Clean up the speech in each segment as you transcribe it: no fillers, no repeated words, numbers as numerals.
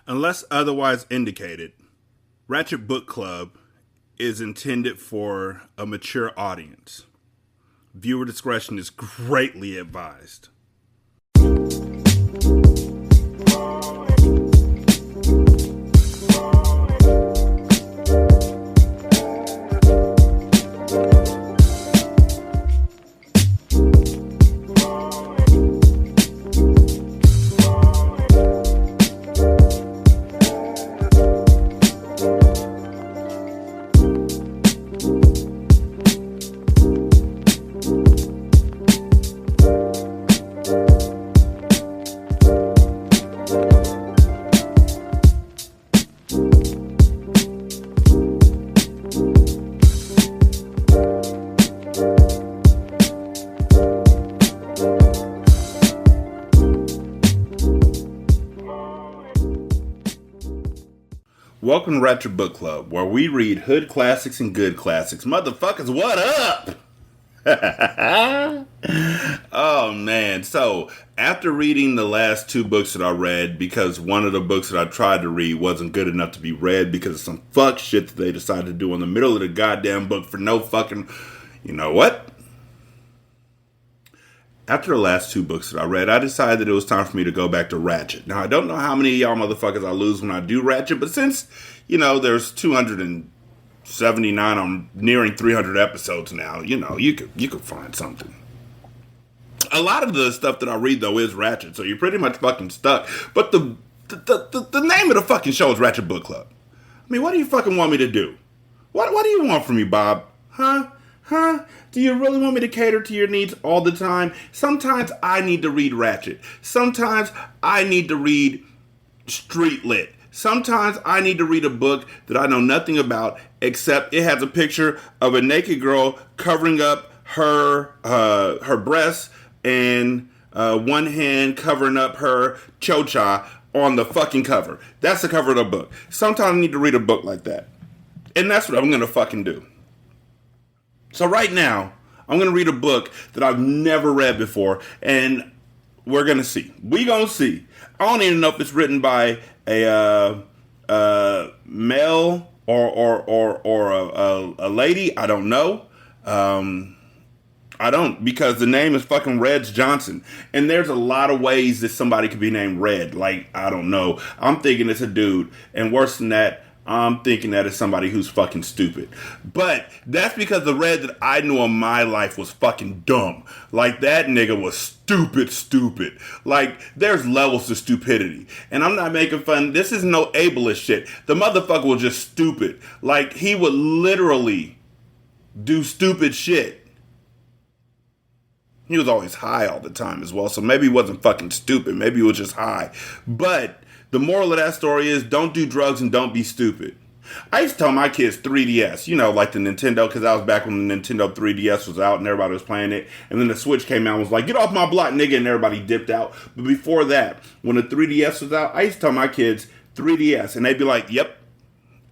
Unless otherwise indicated, Ratchet Book Club is intended for a mature audience. Viewer discretion is greatly advised. Welcome to Ratchet Book Club, where we read hood classics and good classics. Motherfuckers, what up? Oh, man. So, after reading the last two books that I read, because one of the books that I tried to read wasn't good enough to be read because of some fuck shit that they decided to do in the middle of the goddamn book for no fucking... You know what? After the last two books that I read, I decided that it was time for me to go back to Ratchet. Now, I don't know how many of y'all motherfuckers I lose when I do Ratchet, but since, there's 279, I'm nearing 300 episodes now, you could find something. A lot of the stuff that I read, though, is Ratchet, so you're pretty much fucking stuck. But the name of the fucking show is Ratchet Book Club. I mean, what do you fucking want me to do? What do you want from me, Bob? Huh? Do you really want me to cater to your needs all the time? Sometimes I need to read Ratchet. Sometimes I need to read Street Lit. Sometimes I need to read a book that I know nothing about, except it has a picture of a naked girl covering up her breasts and one hand covering up her chocha on the fucking cover. That's the cover of the book. Sometimes I need to read a book like that. And that's what I'm going to fucking do. So right now, I'm going to read a book that I've never read before, and we're going to see. We going to see. I don't even know if it's written by a male or a lady. I don't know. I don't, because the name is fucking Reg Johnson. And there's a lot of ways that somebody could be named Red. Like, I don't know. I'm thinking it's a dude. And worse than that, I'm thinking that it's somebody who's fucking stupid. But that's because the Red that I knew in my life was fucking dumb. Like, that nigga was stupid. Like, there's levels to stupidity. And I'm not making fun. This is no ableist shit. The motherfucker was just stupid. Like, he would literally do stupid shit. He was always high all the time as well. So maybe he wasn't fucking stupid. Maybe he was just high. But the moral of that story is don't do drugs and don't be stupid. I used to tell my kids 3DS, like the Nintendo, because I was back when the Nintendo 3DS was out and everybody was playing it. And then the Switch came out and was like, get off my block, nigga, and everybody dipped out. But before that, when the 3DS was out, I used to tell my kids 3DS, and they'd be like, yep.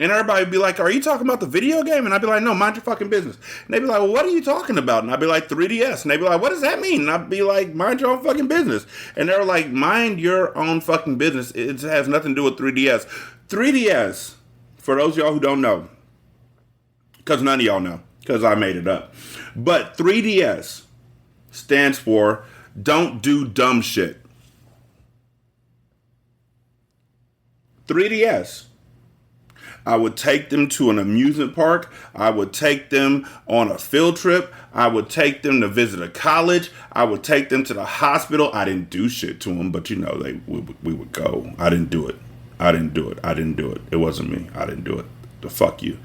And everybody would be like, are you talking about the video game? And I'd be like, no, mind your fucking business. And they'd be like, well, what are you talking about? And I'd be like, 3DS. And they'd be like, what does that mean? And I'd be like, mind your own fucking business. And they were like, mind your own fucking business. It has nothing to do with 3DS. 3DS, for those of y'all who don't know, because none of y'all know, because I made it up. But 3DS stands for don't do dumb shit. 3DS. I would take them to an amusement park. I would take them on a field trip. I would take them to visit a college. I would take them to the hospital. I didn't do shit to them, but we would go. I didn't do it. It wasn't me. I didn't do it. The fuck you.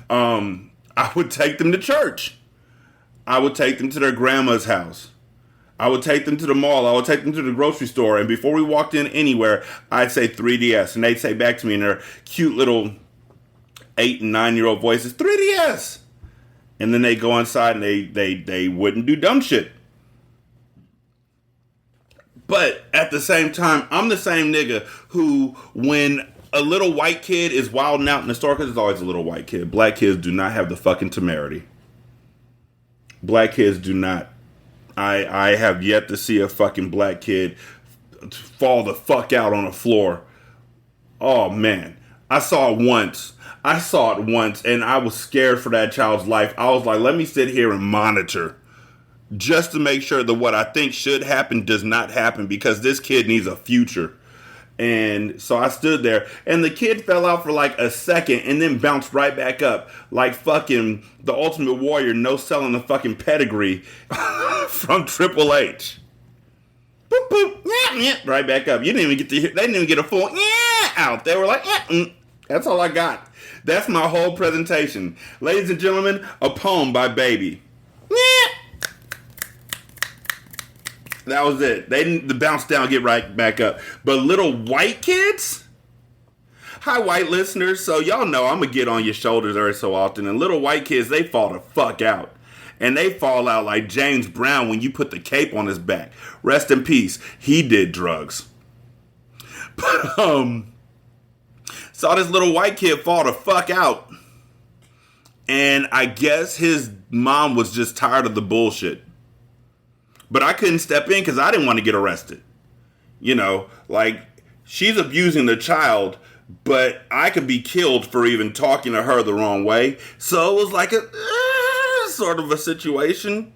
I would take them to church. I would take them to their grandma's house. I would take them to the mall. I would take them to the grocery store. And before we walked in anywhere, I'd say 3DS. And they'd say back to me in their cute little 8 and 9-year-old voices, 3DS. And then they go inside and they wouldn't do dumb shit. But at the same time, I'm the same nigga who, when a little white kid is wilding out in the store, because there's always a little white kid. Black kids do not have the fucking temerity. Black kids do not. I have yet to see a fucking black kid fall the fuck out on the floor Oh man, I saw it once. And I was scared for that child's life. I was like, let me sit here and monitor just to make sure that what I think should happen does not happen, because this kid needs a future. And so I stood there, and the kid fell out for like a second and then bounced right back up like fucking the Ultimate Warrior, no selling the fucking pedigree from Triple H. Boop, boop, yeah, yeah, right back up. You didn't even get to hear, they didn't even get a full yeah out. They were like, yeah, that's all I got. That's my whole presentation. Ladies and gentlemen, a poem by Baby. Yeah. That was it. They didn't bounce down, get right back up. But little white kids? Hi, white listeners. So y'all know I'm going to get on your shoulders every so often. And little white kids, they fall the fuck out. And they fall out like James Brown when you put the cape on his back. Rest in peace. He did drugs. But, saw this little white kid fall the fuck out. And I guess his mom was just tired of the bullshit. But I couldn't step in because I didn't want to get arrested. You know, like, she's abusing the child, but I could be killed for even talking to her the wrong way. So it was like a sort of a situation.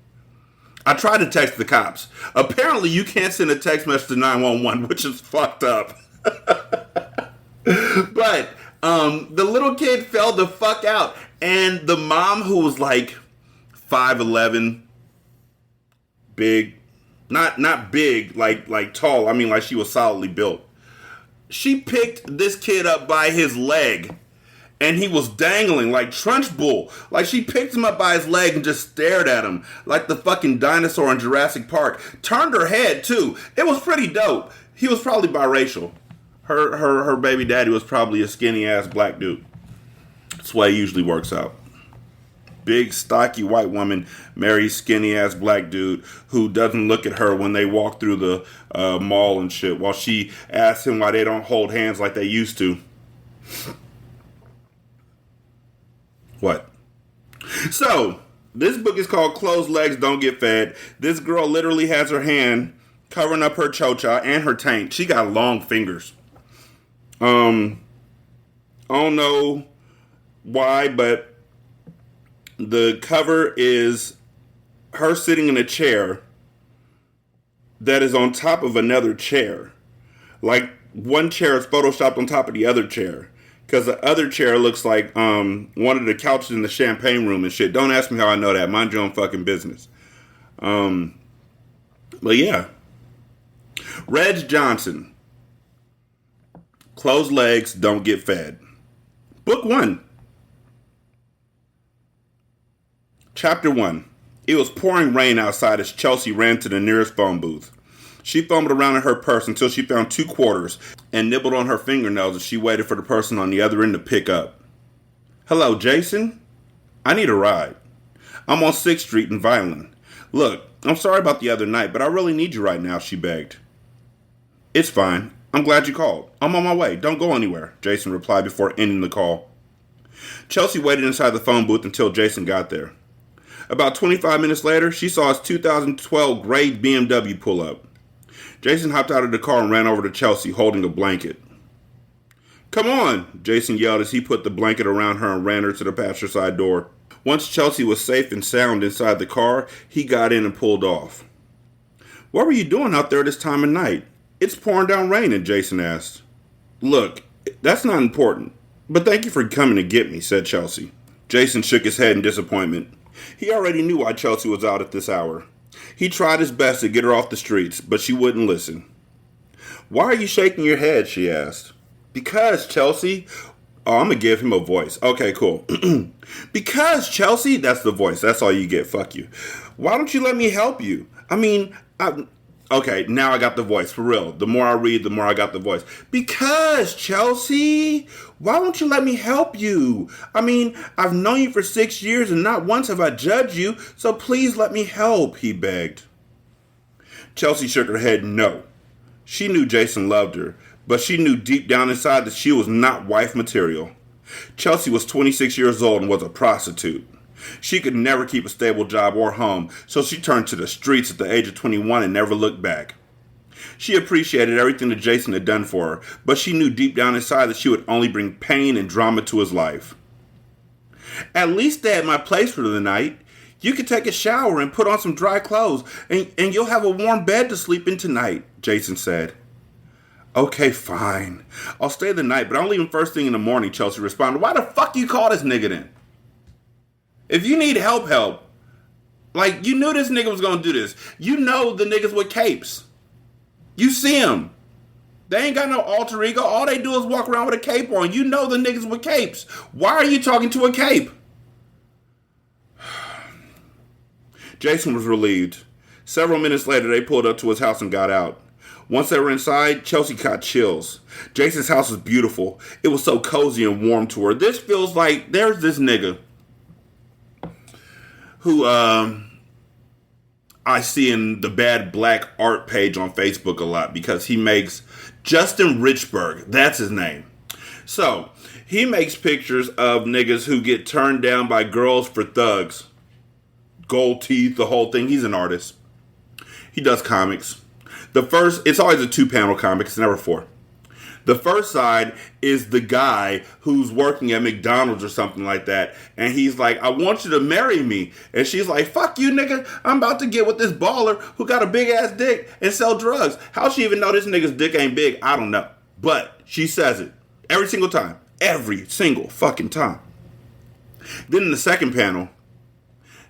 I tried to text the cops. Apparently, you can't send a text message to 911, which is fucked up. But the little kid fell the fuck out. And the mom, who was like 5'11", big, not big, like tall. I mean, like she was solidly built. She picked this kid up by his leg, and he was dangling like Trunchbull. Like, she picked him up by his leg and just stared at him like the fucking dinosaur in Jurassic Park. Turned her head too. It was pretty dope. He was probably biracial. Her baby daddy was probably a skinny ass black dude. That's the way it usually works out. Big, stocky white woman marries skinny ass black dude who doesn't look at her when they walk through the mall and shit, while she asks him why they don't hold hands like they used to. What? So, this book is called Closed Legs Don't Get Fed. This girl literally has her hand covering up her chocha and her taint. She got long fingers. I don't know why, but the cover is her sitting in a chair that is on top of another chair. Like, one chair is photoshopped on top of the other chair. Because the other chair looks like one of the couches in the champagne room and shit. Don't ask me how I know that. Mind your own fucking business. But yeah. Reg Johnson. Closed Legs Don't Get Fed. Book 1. Chapter 1. It was pouring rain outside as Chelsea ran to the nearest phone booth. She fumbled around in her purse until she found 2 quarters and nibbled on her fingernails as she waited for the person on the other end to pick up. Hello, Jason? I need a ride. I'm on 6th Street in Vineland. Look, I'm sorry about the other night, but I really need you right now, she begged. It's fine. I'm glad you called. I'm on my way. Don't go anywhere, Jason replied before ending the call. Chelsea waited inside the phone booth until Jason got there. About 25 minutes later, she saw his 2012 gray BMW pull up. Jason hopped out of the car and ran over to Chelsea, holding a blanket. Come on, Jason yelled as he put the blanket around her and ran her to the passenger side door. Once Chelsea was safe and sound inside the car, he got in and pulled off. What were you doing out there this time of night? It's pouring down rain, Jason asked. Look, that's not important, but thank you for coming to get me, said Chelsea. Jason shook his head in disappointment. He already knew why Chelsea was out at this hour. He tried his best to get her off the streets, but she wouldn't listen. Why are you shaking your head, she asked. Because, Chelsea. Oh, I'm going to give him a voice. Okay, cool. Because, Chelsea. That's the voice. That's all you get. Fuck you. Why don't you let me help you? Okay, now I got the voice, for real. The more I read, the more I got the voice. Because, Chelsea, why won't you let me help you? I've known you for 6 years and not once have I judged you, so please let me help, he begged. Chelsea shook her head no. She knew Jason loved her, but she knew deep down inside that she was not wife material. Chelsea was 26 years old and was a prostitute. She could never keep a stable job or home, so she turned to the streets at the age of 21 and never looked back. She appreciated everything that Jason had done for her, but she knew deep down inside that she would only bring pain and drama to his life. At least stay at my place for the night. You could take a shower and put on some dry clothes, and you'll have a warm bed to sleep in tonight, Jason said. Okay, fine. I'll stay the night, but I'm leaving first thing in the morning, Chelsea responded. Why the fuck you call this nigga then? If you need help. Like, you knew this nigga was gonna do this. You know the niggas with capes. You see them. They ain't got no alter ego. All they do is walk around with a cape on. You know the niggas with capes. Why are you talking to a cape? Jason was relieved. Several minutes later, they pulled up to his house and got out. Once they were inside, Chelsea caught chills. Jason's house was beautiful. It was so cozy and warm to her. This feels like there's this nigga who I see in the Bad Black Art page on Facebook a lot because he makes Justin Richburg. That's his name. So he makes pictures of niggas who get turned down by girls for thugs. Gold teeth, the whole thing. He's an artist. He does comics. It's always a 2-panel comic. It's never 4. The first side is the guy who's working at McDonald's or something like that. And he's like, I want you to marry me. And she's like, fuck you, nigga. I'm about to get with this baller who got a big ass dick and sell drugs. How she even know this nigga's dick ain't big? I don't know. But she says it every single time. Every single fucking time. Then in the second panel,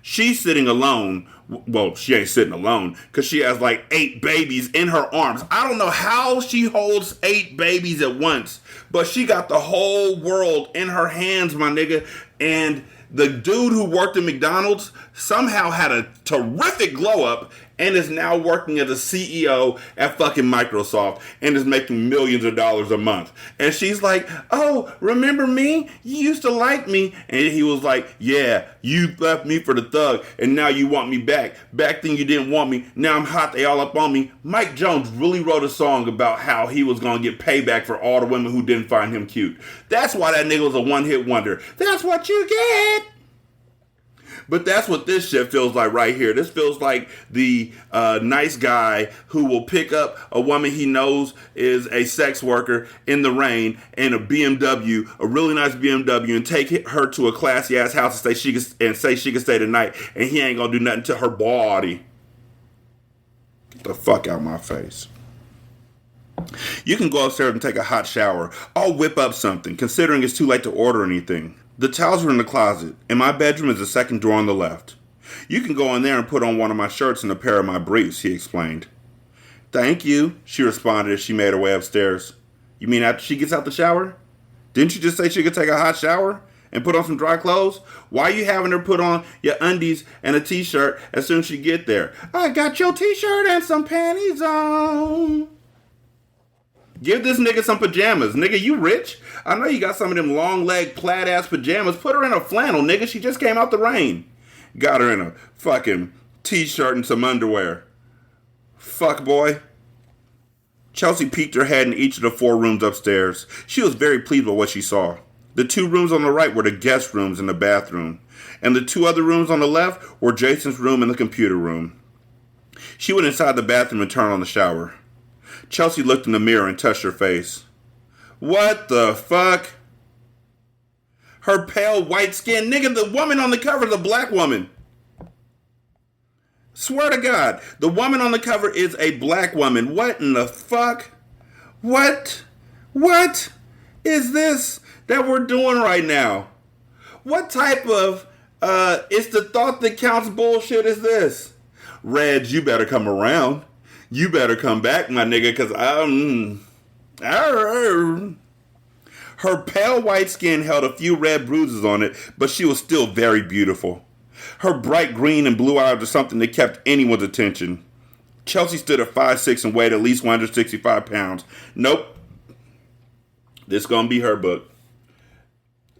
she's sitting alone. Well, she ain't sitting alone because she has like 8 babies in her arms. I don't know how she holds 8 babies at once, but she got the whole world in her hands, my nigga. And the dude who worked at McDonald's somehow had a terrific glow up and is now working as a CEO at fucking Microsoft and is making millions of dollars a month. And she's like, oh, remember me? You used to like me. And he was like, yeah, you left me for the thug and now you want me back. Back then you didn't want me. Now I'm hot. They all up on me. Mike Jones really wrote a song about how he was going to get payback for all the women who didn't find him cute. That's why that nigga was a one-hit wonder. That's what you get. But that's what this shit feels like right here. This feels like the nice guy who will pick up a woman he knows is a sex worker in the rain in a BMW, a really nice BMW, and take her to a classy ass house and say she can stay the night, and he ain't gonna do nothing to her body. Get the fuck out my face. You can go upstairs and take a hot shower. I'll whip up something, considering it's too late to order anything. The towels are in the closet, and my bedroom is the second door on the left. You can go in there and put on one of my shirts and a pair of my briefs, he explained. Thank you, she responded as she made her way upstairs. You mean after she gets out the shower? Didn't you just say she could take a hot shower and put on some dry clothes? Why are you having her put on your undies and a t-shirt as soon as she get there? I got your t-shirt and some panties on. Give this nigga some pajamas. Nigga, you rich? I know you got some of them long leg plaid ass pajamas. Put her in a flannel, nigga. She just came out the rain. Got her in a fucking t-shirt and some underwear. Fuck boy. Chelsea peeked her head in each of the 4 rooms upstairs. She was very pleased with what she saw. The 2 rooms on the right were the guest rooms and the bathroom. And the 2 other rooms on the left were Jason's room and the computer room. She went inside the bathroom and turned on the shower. Chelsea looked in the mirror and touched her face. What the fuck? Her pale white skin. Nigga, the woman on the cover is a black woman. Swear to God, the woman on the cover is a black woman. What in the fuck? What is this that we're doing right now? What type of, it's the thought that counts bullshit is this? Reg, you better come around. You better come back, my nigga, because her pale white skin held a few red bruises on it, but she was still very beautiful. Her bright green and blue eyes were something that kept anyone's attention. Chelsea stood at 5'6" and weighed at least 165 pounds. Nope. This gonna be her book.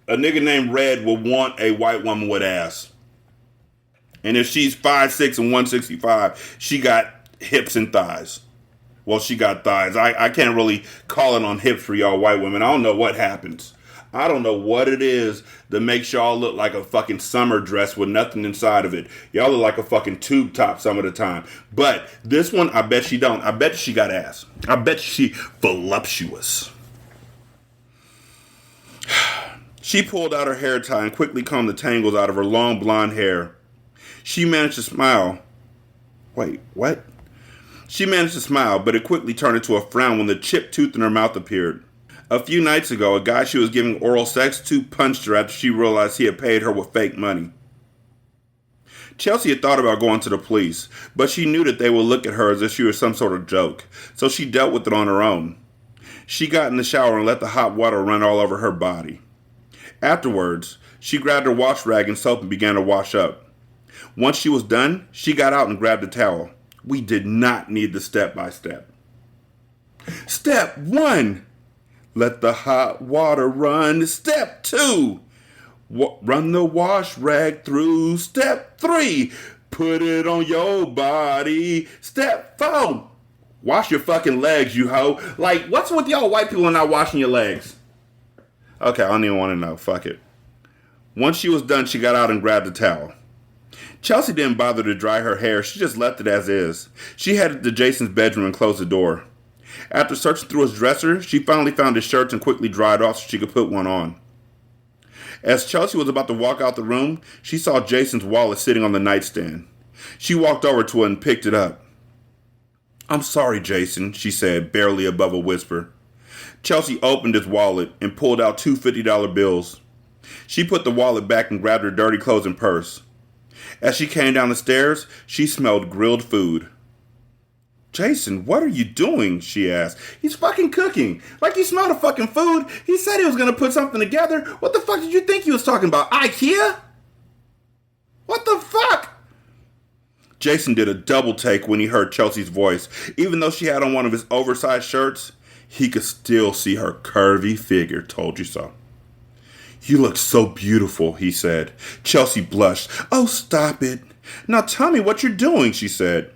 A nigga named Red will want a white woman with ass. And if she's 5'6" and 165, she got hips and thighs. Well, she got thighs. I can't really call it on hips for y'all white women. I don't know what happens. I don't know what it is that makes y'all look like a fucking summer dress with nothing inside of it. Y'all look like a fucking tube top some of the time. But this one, I bet she don't. I bet she got ass. I bet she voluptuous. She pulled out her hair tie and quickly combed the tangles out of her long blonde hair. She managed to smile. Wait, what? She managed to smile, but it quickly turned into a frown when the chipped tooth in her mouth appeared. A few nights ago, a guy she was giving oral sex to punched her after she realized he had paid her with fake money. Chelsea had thought about going to the police, but she knew that they would look at her as if she was some sort of joke, so she dealt with it on her own. She got in the shower and let the hot water run all over her body. Afterwards, she grabbed her wash rag and soap and began to wash up. Once she was done, she got out and grabbed a towel. We did not need the step-by-step. Step 1. Let the hot water run. Step 2. Run the wash rag through. Step 3. Put it on your body. Step 4. Wash your fucking legs, you hoe. Like, what's with y'all white people not washing your legs? Okay, I don't even want to know. Fuck it. Once she was done, she got out and grabbed a towel. Chelsea didn't bother to dry her hair. She just left it as is. She headed to Jason's bedroom and closed the door. After searching through his dresser, she finally found his shirts and quickly dried off so she could put one on. As Chelsea was about to walk out the room, she saw Jason's wallet sitting on the nightstand. She walked over to it and picked it up. "I'm sorry, Jason," she said, barely above a whisper. Chelsea opened his wallet and pulled out 2 $50 bills. She put the wallet back and grabbed her dirty clothes and purse. As she came down the stairs, she smelled grilled food. "Jason, what are you doing?" she asked. "He's fucking cooking. Like you smell the fucking food. He said he was going to put something together. What the fuck did you think he was talking about? IKEA? What the fuck?" Jason did a double take when he heard Chelsea's voice. Even though she had on one of his oversized shirts, he could still see her curvy figure. "Told you so." "You look so beautiful," he said. Chelsea blushed. "Oh, stop it. Now tell me what you're doing," she said.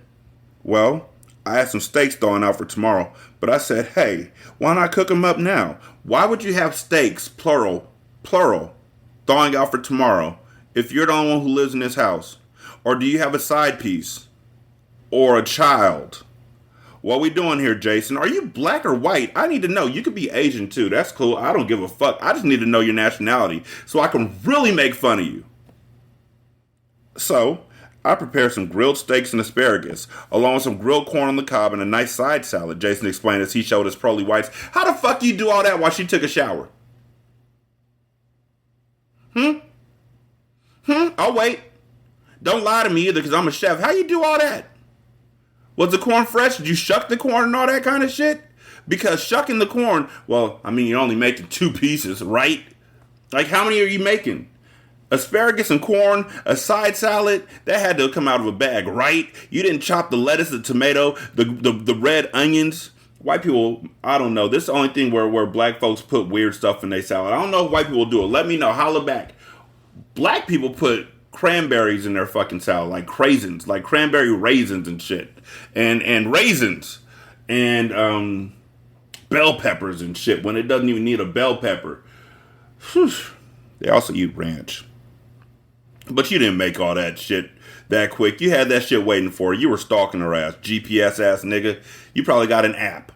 "Well, I had some steaks thawing out for tomorrow, but I said, hey, why not cook them up now? Why would you have steaks, plural, thawing out for tomorrow if you're the only one who lives in this house? Or do you have a side piece? Or a child? What we doing here, Jason? Are you black or white? I need to know. You could be Asian too. That's cool. I don't give a fuck. I just need to know your nationality so I can really make fun of you." So, I prepared some grilled steaks and asparagus, along with some grilled corn on the cob and a nice side salad, Jason explained as he showed his pearly whites. "How the fuck you do all that while she took a shower?" I'll wait. Don't lie to me either, because I'm a chef. How you do all that? Was the corn fresh? Did you shuck the corn and all that kind of shit? Because shucking the corn, well, I mean, you're only making 2 pieces, right? Like, how many are you making? Asparagus and corn, a side salad, that had to come out of a bag, right? You didn't chop the lettuce, the tomato, the red onions. White people, I don't know. This is the only thing where black folks put weird stuff in their salad. I don't know if white people do it. Let me know. Holla back. Black people put cranberries in their fucking salad, like craisins, like cranberry raisins and shit. And raisins. And bell peppers and shit when it doesn't even need a bell pepper. Whew. They also eat ranch. But you didn't make all that shit that quick. You had that shit waiting for you. You were stalking her ass. GPS ass nigga. You probably got an app.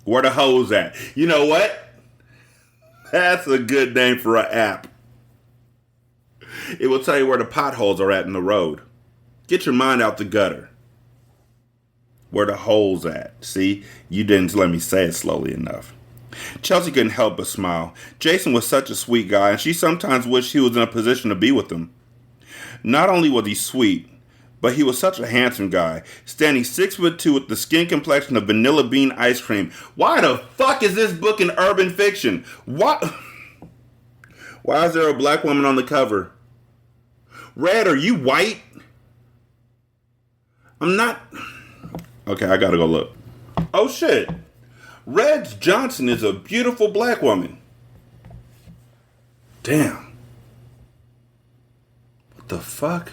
Where the hoes at? You know what? That's a good name for an app. It will tell you where the potholes are at in the road. Get your mind out the gutter. Where the holes at? See? You didn't let me say it slowly enough. Chelsea couldn't help but smile. Jason was such a sweet guy, and she sometimes wished he was in a position to be with him. Not only was he sweet, but he was such a handsome guy, standing 6'2" with the skin complexion of vanilla bean ice cream. Why the fuck is this book in urban fiction? What? Why is there a black woman on the cover? Red, are you white? I'm not. Okay, I gotta go look. Oh shit. Red Johnson is a beautiful black woman. Damn. What the fuck?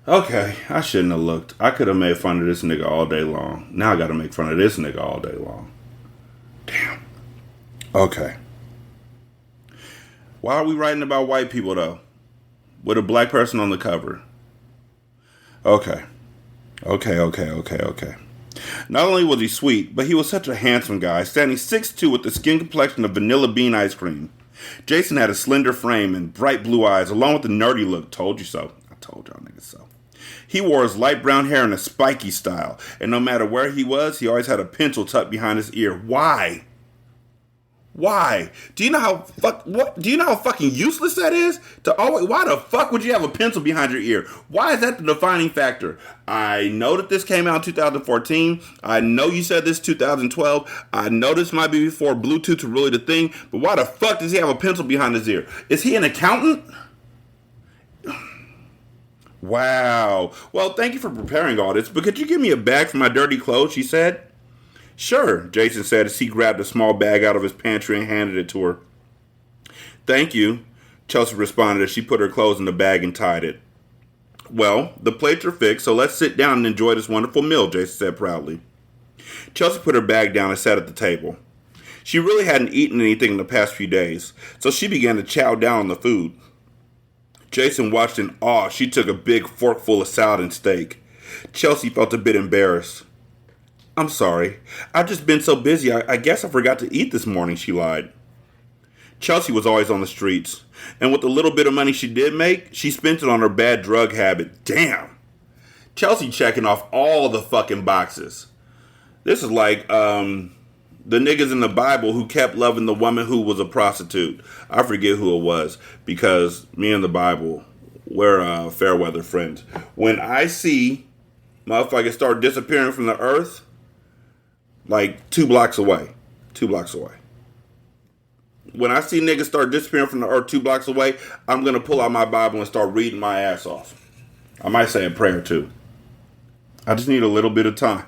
Okay, I shouldn't have looked. I could have made fun of this nigga all day long. Now I gotta make fun of this nigga all day long. Damn. Okay. Why are we writing about white people, though? With a black person on the cover. Okay. Okay. Not only was he sweet, but he was such a handsome guy, standing 6'2" with the skin complexion of vanilla bean ice cream. Jason had a slender frame and bright blue eyes, along with a nerdy look. Told you so. I told y'all niggas so. He wore his light brown hair in a spiky style, and no matter where he was, he always had a pencil tucked behind his ear. Why? Why? Do you know how fucking useless that is? Why the fuck would you have a pencil behind your ear? Why is that the defining factor? I know that this came out in 2014. I know you said this 2012. I know this might be before Bluetooth was really the thing. But why the fuck does he have a pencil behind his ear? Is he an accountant? Wow. Well, thank you for preparing all this. But could you give me a bag for my dirty clothes? She said. Sure, Jason said as he grabbed a small bag out of his pantry and handed it to her. Thank you, Chelsea responded as she put her clothes in the bag and tied it. Well, the plates are fixed, so let's sit down and enjoy this wonderful meal, Jason said proudly. Chelsea put her bag down and sat at the table. She really hadn't eaten anything in the past few days, so she began to chow down on the food. Jason watched in awe. She took a big forkful of salad and steak. Chelsea felt a bit embarrassed. I'm sorry. I've just been so busy. I guess I forgot to eat this morning, she lied. Chelsea was always on the streets, and with the little bit of money she did make, she spent it on her bad drug habit. Damn. Chelsea checking off all the fucking boxes. This is like the niggas in the Bible who kept loving the woman who was a prostitute. I forget who it was, because me and the Bible, we're fair weather friends. When I see motherfuckers start disappearing from the earth, like 2 blocks away. 2 blocks away. When I see niggas start disappearing from the earth 2 blocks away, I'm going to pull out my Bible and start reading my ass off. I might say a prayer too. I just need a little bit of time.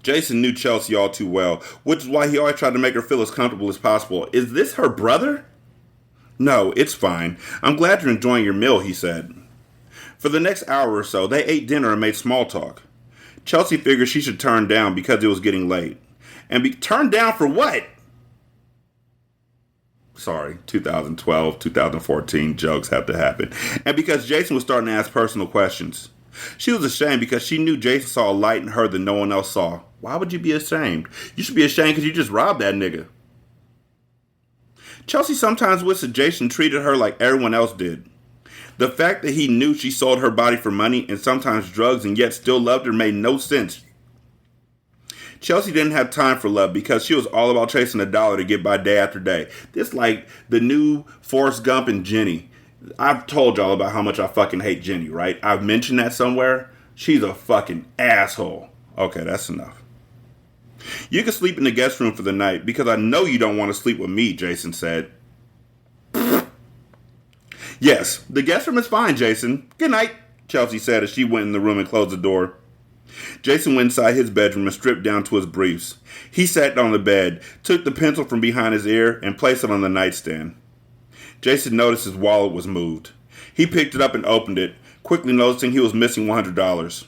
Jason knew Chelsea all too well, which is why he always tried to make her feel as comfortable as possible. Is this her brother? No, it's fine. I'm glad you're enjoying your meal, he said. For the next hour or so, they ate dinner and made small talk. Chelsea figured she should turn down because it was getting late. And turned down for what? Sorry, 2012, 2014 jokes have to happen. And because Jason was starting to ask personal questions. She was ashamed because she knew Jason saw a light in her that no one else saw. Why would you be ashamed? You should be ashamed because you just robbed that nigga. Chelsea sometimes wished that Jason treated her like everyone else did. The fact that he knew she sold her body for money and sometimes drugs and yet still loved her made no sense. Chelsea didn't have time for love because she was all about chasing a dollar to get by day after day. This like the new Forrest Gump and Jenny. I've told y'all about how much I fucking hate Jenny, right? I've mentioned that somewhere. She's a fucking asshole. Okay, that's enough. You can sleep in the guest room for the night because I know you don't want to sleep with me, Jason said. Yes, the guest room is fine, Jason. Good night, Chelsea said as she went in the room and closed the door. Jason went inside his bedroom and stripped down to his briefs. He sat down on the bed, took the pencil from behind his ear, and placed it on the nightstand. Jason noticed his wallet was moved. He picked it up and opened it, quickly noticing he was missing $100.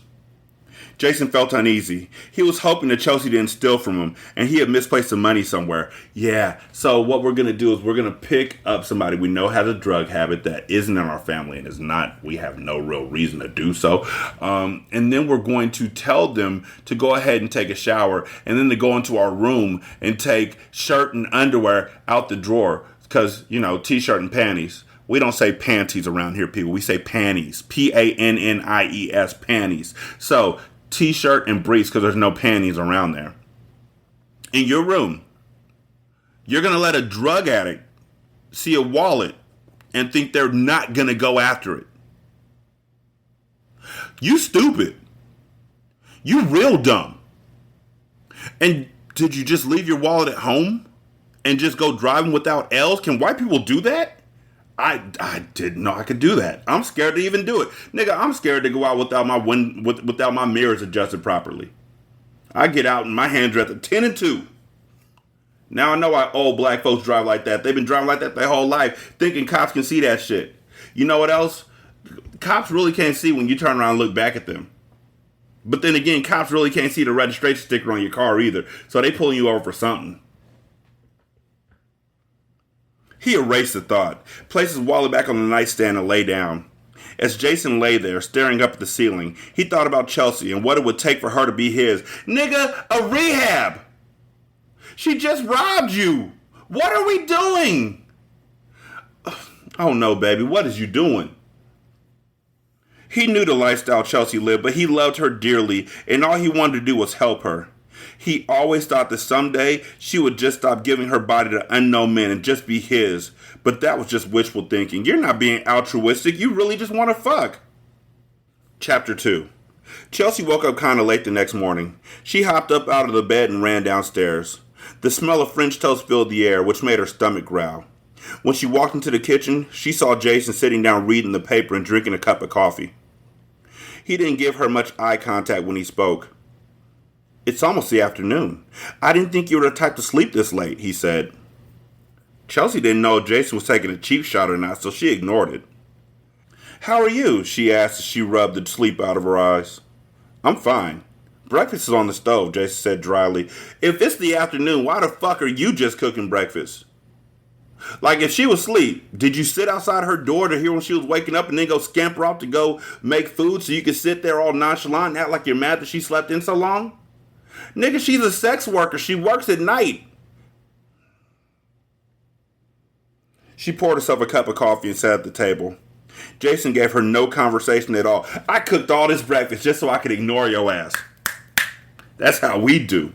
Jason felt uneasy. He was hoping that Chelsea didn't steal from him, and he had misplaced the money somewhere. Yeah, so what we're going to do is we're going to pick up somebody we know has a drug habit that isn't in our family and is not, we have no real reason to do so. And then we're going to tell them to go ahead and take a shower, and then to go into our room and take shirt and underwear out the drawer. Because, you know, t-shirt and panties. We don't say panties around here, people. We say panties. Pannies, panties. So, t-shirt and briefs because there's no panties around there. In your room, you're going to let a drug addict see a wallet and think they're not going to go after it. You stupid. You real dumb. And did you just leave your wallet at home and just go driving without L's? Can white people do that? I didn't know I could do that. I'm scared to even do it. Nigga, I'm scared to go out without my mirrors adjusted properly. I get out and my hands are at the 10 and 2. Now I know why old black folks drive like that. They've been driving like that their whole life, thinking cops can see that shit. You know what else? Cops really can't see when you turn around and look back at them. But then again, cops really can't see the registration sticker on your car either. So they pulling you over for something. He erased the thought, placed his wallet back on the nightstand and lay down. As Jason lay there, staring up at the ceiling, he thought about Chelsea and what it would take for her to be his. Nigga, a rehab! She just robbed you! What are we doing? Oh no, baby, what is you doing? He knew the lifestyle Chelsea lived, but he loved her dearly, and all he wanted to do was help her. He always thought that someday she would just stop giving her body to unknown men and just be his. But that was just wishful thinking. You're not being altruistic. You really just want to fuck. Chapter 2. Chelsea woke up kind of late the next morning. She hopped up out of the bed and ran downstairs. The smell of French toast filled the air, which made her stomach growl. When she walked into the kitchen, she saw Jason sitting down reading the paper and drinking a cup of coffee. He didn't give her much eye contact when he spoke. It's almost the afternoon. I didn't think you were the type to sleep this late, he said. Chelsea didn't know if Jason was taking a cheap shot or not, so she ignored it. How are you? She asked as she rubbed the sleep out of her eyes. I'm fine. Breakfast is on the stove, Jason said dryly. If it's the afternoon, why the fuck are you just cooking breakfast? Like, if she was asleep, did you sit outside her door to hear when she was waking up and then go scamper off to go make food so you could sit there all nonchalant and act like you're mad that she slept in so long? Nigga, she's a sex worker. She works at night. She poured herself a cup of coffee and sat at the table. Jason gave her no conversation at all. I cooked all this breakfast just so I could ignore your ass. That's how we do.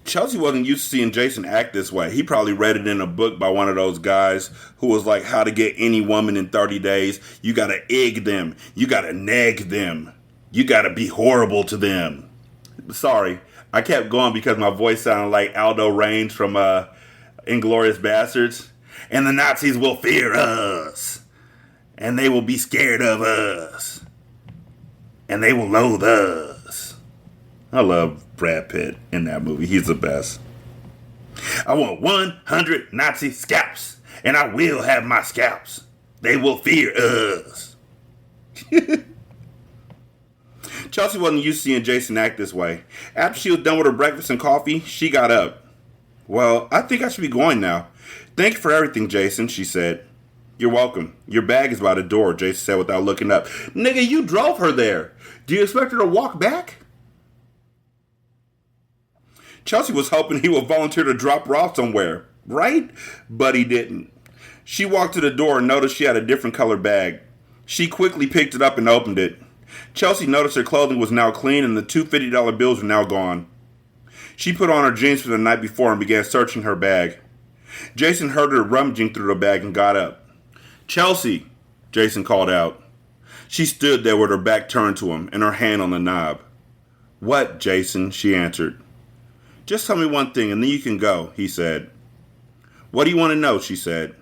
Chelsea wasn't used to seeing Jason act this way. He probably read it in a book by one of those guys who was like, how to get any woman in 30 days. You gotta egg them. You gotta nag them. You gotta be horrible to them. Sorry, I kept going because my voice sounded like Aldo Raines from Inglourious Bastards. And the Nazis will fear us. And they will be scared of us. And they will loathe us. I love Brad Pitt in that movie. He's the best. I want 100 Nazi scalps. And I will have my scalps. They will fear us. Chelsea wasn't used to seeing Jason act this way. After she was done with her breakfast and coffee, she got up. Well, I think I should be going now. Thank you for everything, Jason, she said. You're welcome. Your bag is by the door, Jason said without looking up. Nigga, you drove her there. Do you expect her to walk back? Chelsea was hoping he would volunteer to drop her off somewhere, right? But he didn't. She walked to the door and noticed she had a different color bag. She quickly picked it up and opened it. Chelsea noticed her clothing was now clean and the two $50 bills were now gone. She put on her jeans from the night before and began searching her bag. Jason heard her rummaging through the bag and got up. Chelsea, Jason called out. She stood there with her back turned to him and her hand on the knob. What, Jason? She answered. Just tell me one thing and then you can go, he said. What do you want to know? She said.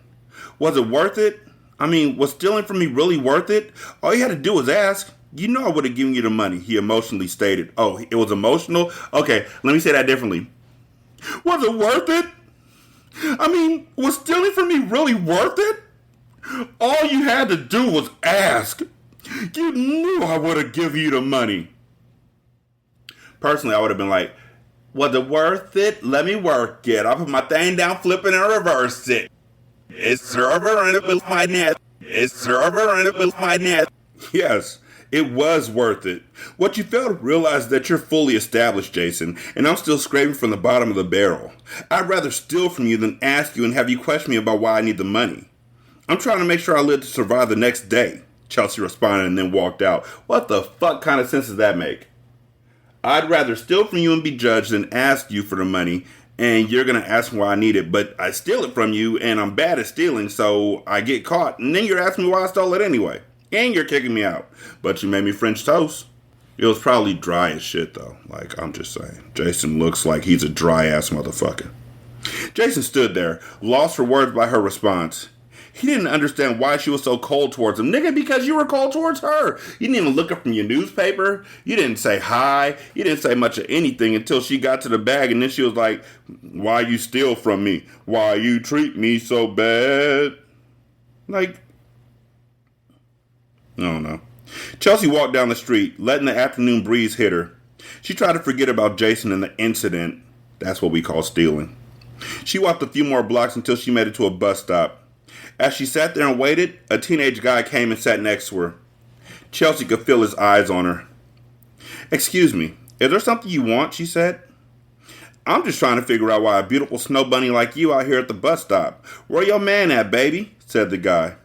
Was it worth it? I mean, was stealing from me really worth it? All you had to do was ask. You know I would have given you the money, he emotionally stated. Oh, it was emotional? Okay, let me say that differently. Was it worth it? I mean, was stealing from me really worth it? All you had to do was ask. You knew I would have given you the money. Personally, I would have been like, was it worth it? Let me work it. I'll put my thing down, flip it, and reverse it. It's server and it was my net. It's server and it was my net. Yes, it was worth it. What you fail to realize is that you're fully established, Jason, and I'm still scraping from the bottom of the barrel. I'd rather steal from you than ask you and have you question me about why I need the money. I'm trying to make sure I live to survive the next day, Chelsea responded and then walked out. What the fuck kind of sense does that make? I'd rather steal from you and be judged than ask you for the money, and you're going to ask me why I need it, but I steal it from you, and I'm bad at stealing, so I get caught, and then you're asking me why I stole it anyway. And you're kicking me out. But you made me French toast. It was probably dry as shit, though. Like, I'm just saying. Jason looks like he's a dry-ass motherfucker. Jason stood there, lost for words by her response. He didn't understand why she was so cold towards him. Nigga, because you were cold towards her. You didn't even look up from your newspaper. You didn't say hi. You didn't say much of anything until she got to the bag. And then she was like, why you steal from me? Why you treat me so bad? Like, I don't know. Chelsea walked down the street, letting the afternoon breeze hit her. She tried to forget about Jason and the incident. That's what we call stealing. She walked a few more blocks until she made it to a bus stop. As she sat there and waited, a teenage guy came and sat next to her. Chelsea could feel his eyes on her. "Excuse me, is there something you want?" she said. "I'm just trying to figure out why a beautiful snow bunny like you out here at the bus stop. Where your man at, baby?" said the guy.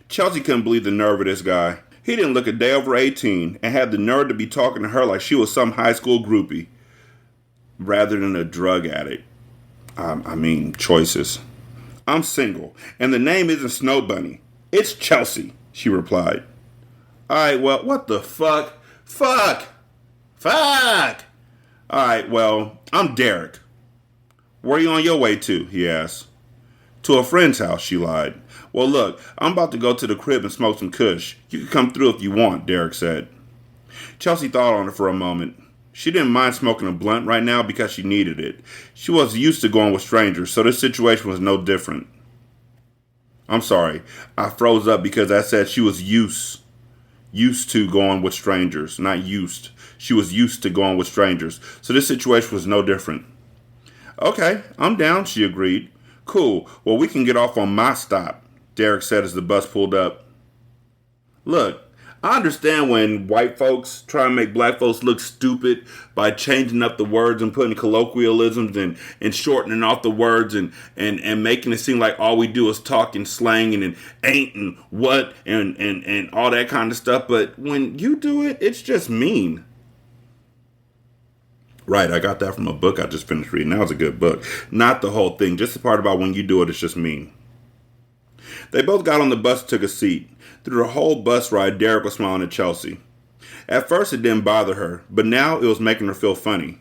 Chelsea couldn't believe the nerve of this guy. He didn't look a day over 18 and had the nerve to be talking to her like she was some high school groupie rather than a drug addict. Choices. "I'm single, and the name isn't Snow Bunny. It's Chelsea," she replied. "Alright, well, what the fuck? Fuck! Alright, well, I'm Derek." "Where are you on your way to?" he asked. "To a friend's house," she lied. "Well, look, I'm about to go to the crib and smoke some kush. You can come through if you want," Derek said. Chelsea thought on it for a moment. She didn't mind smoking a blunt right now because she needed it. She was used to going with strangers, so this situation was no different. I'm sorry, I froze up because I said she was used to going with strangers, not used. She was used to going with strangers, so this situation was no different. "Okay, I'm down," she agreed. "Cool, well, we can get off on my stop," Derek said as the bus pulled up. "Look, I understand when white folks try and make black folks look stupid by changing up the words and putting colloquialisms and shortening off the words and making it seem like all we do is talk and slang and ain't and what and all that kind of stuff. But when you do it, it's just mean." Right, I got that from a book I just finished reading. That was a good book. Not the whole thing, just the part about when you do it, it's just mean. They both got on the bus and took a seat. Through the whole bus ride, Derek was smiling at Chelsea. At first, it didn't bother her, but now it was making her feel funny.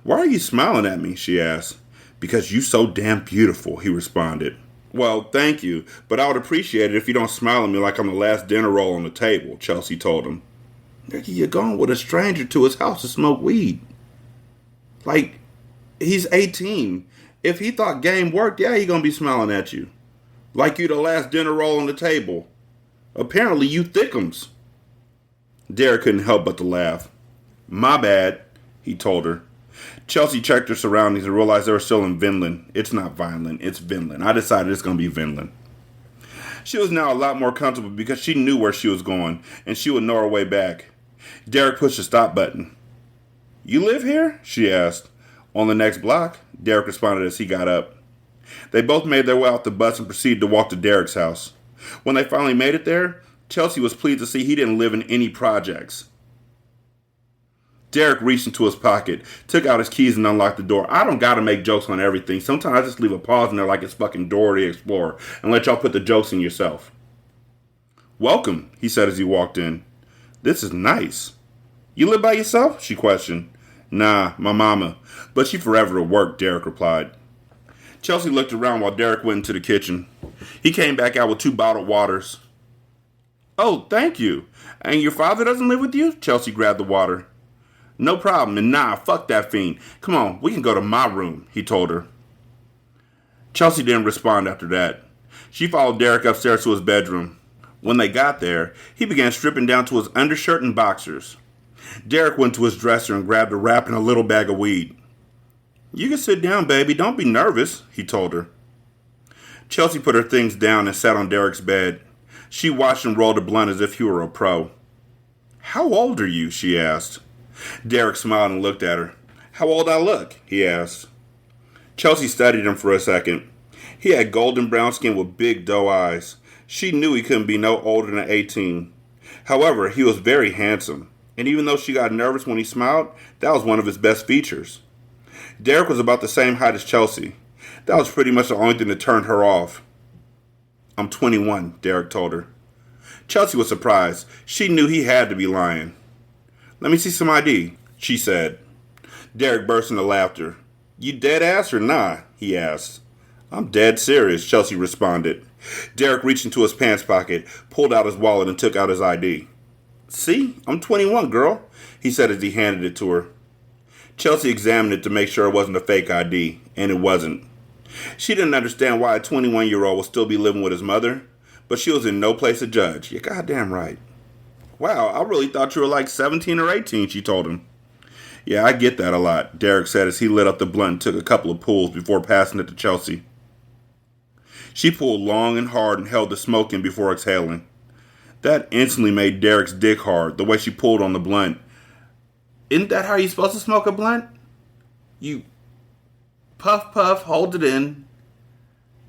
"Why are you smiling at me?" she asked. "Because you're so damn beautiful," he responded. "Well, thank you, but I would appreciate it if you don't smile at me like I'm the last dinner roll on the table," Chelsea told him. "Nigga, you're going with a stranger to his house to smoke weed. Like, he's 18. If he thought game worked, yeah, he gonna be smiling at you. Like you the last dinner roll on the table. Apparently you thickums." Derek couldn't help but to laugh. "My bad," he told her. Chelsea checked her surroundings and realized they were still in Vinland. It's not Vineland, it's Vinland. I decided it's going to be Vinland. She was now a lot more comfortable because she knew where she was going, and she would know her way back. Derek pushed the stop button. "You live here?" she asked. "On the next block," Derek responded as he got up. They both made their way off the bus and proceeded to walk to Derek's house. When they finally made it there, Chelsea was pleased to see he didn't live in any projects. Derek reached into his pocket, took out his keys, and unlocked the door. I don't gotta make jokes on everything. Sometimes I just leave a pause in there like it's fucking Dora the Explorer and let y'all put the jokes in yourself. "Welcome," he said as he walked in. "This is nice." "You live by yourself?" she questioned. "Nah, my mama. But she forever at work," Derek replied. Chelsea looked around while Derek went into the kitchen. He came back out with 2 bottled waters. "Oh, thank you. And your father doesn't live with you?" Chelsea grabbed the water. "No problem, and nah, fuck that fiend. Come on, we can go to my room," he told her. Chelsea didn't respond after that. She followed Derek upstairs to his bedroom. When they got there, he began stripping down to his undershirt and boxers. Derek went to his dresser and grabbed a wrap and a little bag of weed. "You can sit down, baby. Don't be nervous," he told her. Chelsea put her things down and sat on Derek's bed. She watched him roll the blunt as if he were a pro. "How old are you?" she asked. Derek smiled and looked at her. "How old I look?" he asked. Chelsea studied him for a second. He had golden brown skin with big doe eyes. She knew he couldn't be no older than 18. However, he was very handsome. And even though she got nervous when he smiled, that was one of his best features. Derek was about the same height as Chelsea. That was pretty much the only thing that turned her off. "I'm 21, Derek told her. Chelsea was surprised. She knew he had to be lying. "Let me see some ID, she said. Derek burst into laughter. "You dead ass or nah?" he asked. "I'm dead serious," Chelsea responded. Derek reached into his pants pocket, pulled out his wallet, and took out his ID. "See, I'm 21, girl," he said as he handed it to her. Chelsea examined it to make sure it wasn't a fake ID, and it wasn't. She didn't understand why a 21-year-old would still be living with his mother, but she was in no place to judge. You're goddamn right. "Wow, I really thought you were like 17 or 18, she told him. "Yeah, I get that a lot," Derek said as he lit up the blunt and took a couple of pulls before passing it to Chelsea. She pulled long and hard and held the smoke in before exhaling. That instantly made Derek's dick hard, the way she pulled on the blunt. Isn't that how you're supposed to smoke a blunt? You puff, puff, hold it in,